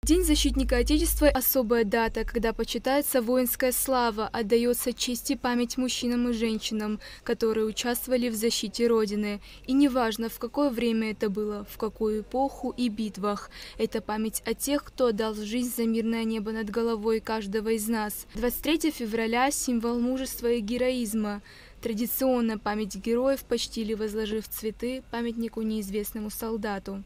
День защитника Отечества – особая дата, когда почитается воинская слава, отдается честь и память мужчинам и женщинам, которые участвовали в защите Родины. И неважно, в какое время это было, в какую эпоху и битвах. Это память о тех, кто отдал жизнь за мирное небо над головой каждого из нас. 23 февраля – символ мужества и героизма. Традиционно память героев почтили, возложив цветы памятнику неизвестному солдату.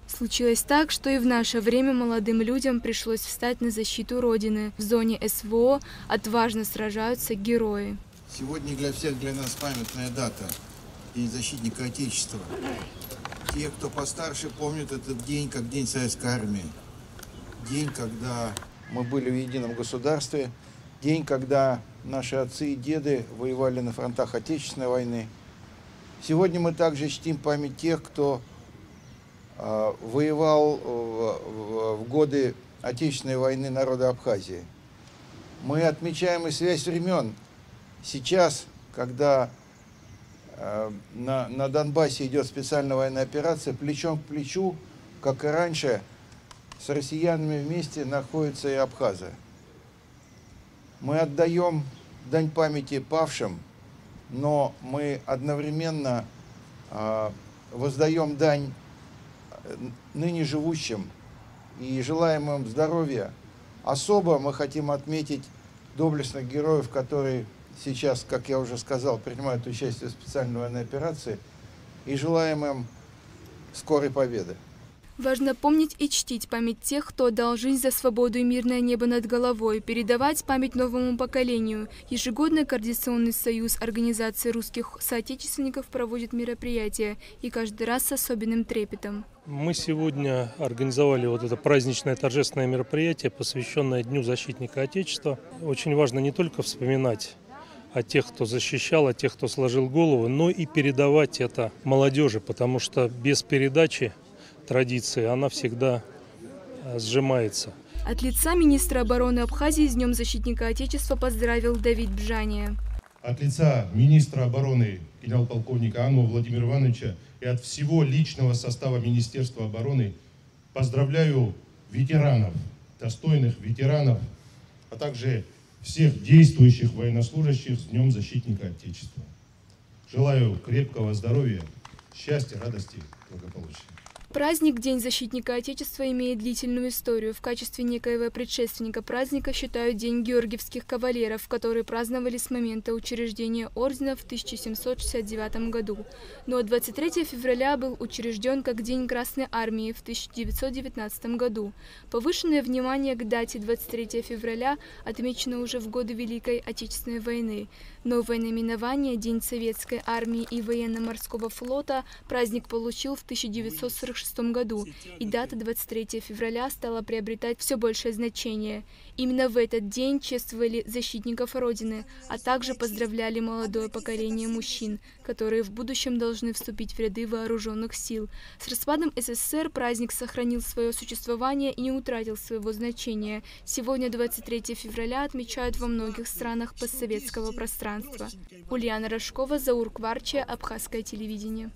Случилось так, что и в наше время молодым людям пришлось встать на защиту Родины. В зоне СВО отважно сражаются герои. Сегодня для всех, для нас памятная дата – День защитника Отечества. Те, кто постарше, помнят этот день как День Советской Армии. День, когда мы были в едином государстве. День, когда наши отцы и деды воевали на фронтах Отечественной войны. Сегодня мы также чтим память тех, кто воевал в годы Отечественной войны народа Абхазии. Мы отмечаем и связь времен. Сейчас, когда на Донбассе идет специальная военная операция, плечом к плечу, как и раньше, с россиянами вместе находятся и абхазы. Мы отдаем дань памяти павшим, но мы одновременно воздаем дань ныне живущим и желаем им здоровья. Особо мы хотим отметить доблестных героев, которые сейчас, как я уже сказал, принимают участие в специальной военной операции, и желаем им скорой победы. Важно помнить и чтить память тех, кто отдал жизнь за свободу и мирное небо над головой, передавать память новому поколению. Ежегодно Координационный союз организации русских соотечественников проводит мероприятия, и каждый раз с особенным трепетом. Мы сегодня организовали вот это праздничное торжественное мероприятие, посвященное Дню защитника Отечества. Очень важно не только вспоминать о тех, кто защищал, о тех, кто сложил голову, но и передавать это молодежи, потому что без передачи традиции она всегда сжимается. От лица министра обороны Абхазии с Днем защитника Отечества поздравил Давид Бжания. От лица министра обороны генерал-полковника Анну Владимира Ивановича и от всего личного состава Министерства обороны поздравляю ветеранов, достойных ветеранов, а также всех действующих военнослужащих с Днем защитника Отечества. Желаю крепкого здоровья, счастья, радости, благополучия. Праздник День защитника Отечества имеет длительную историю. В качестве некоего предшественника праздника считают День георгиевских кавалеров, которые праздновали с момента учреждения ордена в 1769 году. Но 23 февраля был учрежден как День Красной Армии в 1919 году. Повышенное внимание к дате 23 февраля отмечено уже в годы Великой Отечественной войны. Новое наименование День Советской Армии и Военно-морского флота праздник получил в 1946 году, и дата 23 февраля стала приобретать все большее значение. Именно в этот день чествовали защитников Родины, а также поздравляли молодое поколение мужчин, которые в будущем должны вступить в ряды вооруженных сил. С распадом СССР праздник сохранил свое существование и не утратил своего значения. Сегодня 23 февраля отмечают во многих странах постсоветского пространства. Ульяна Рожкова, Заур Кварчия, Абхазское телевидение.